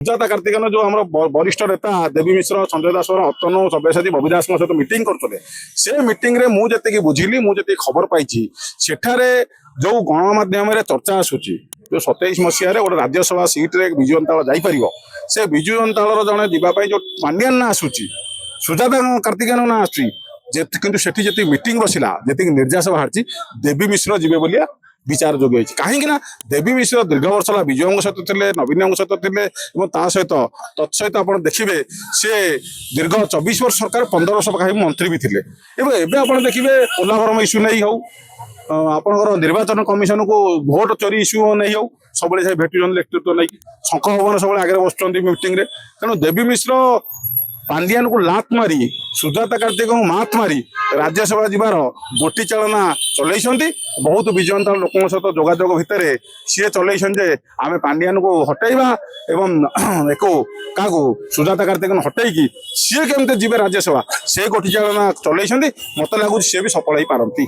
सुजाता कार्तिकेयन जो आम वरिष्ठ नेता देवी मिश्र संजय दास अतनु सब्यसाची बबी दास सहित मीटिंग करते से मीटिंग रे मुझे बुझिली मुझे खबर पाई सेठारे जो गणमाध्यम चर्चा आसूची जो 27 मसीह गोटे राज्यसभा सीट्रे विजु जनता जापर से विजु जनता जड़े जावाई जो पांड्यान ना आसूची सुजाता कार्तिकेयन ना आसूची किंतु सेठी जी मीटिंग बसला जी निर्जास बाहर देवी मिश्र जीवे बोलिया विचार जोग्य होती कहीं देवी मिश्र दीर्घ वर्ष है विजय सहित थे नवीन सहित थे सहित तत्सहित आप देखिए सी दीर्घ 24 वर्ष सरकार 15 वर्ष पाखा मंत्री भी थे एवं देखिए पोलाभरम इश्यू नहीं हो आपंकर निर्वाचन कमिशन को भोट चोरी इश्यू नहीं हो सब भेटुन नेतृत्व नहीं शंख भवन सब आगे बस मीटिंग तेणु देवी मिश्र पांड्यान को लात मारी सुजाता कार्तिक मात मारी राज्यसभा जीवार गोटी चालना चलते बहुत विजयंता लोक सहित जोगाजोग भितर सी चलते आम पांड्यान को हटेवा एवं एक क्या सुजाता कार्तिक हटेकी सी केमती जी राज्यसभा से गोटी चालना चलते मत लगुच सी भी सफल हो पारती।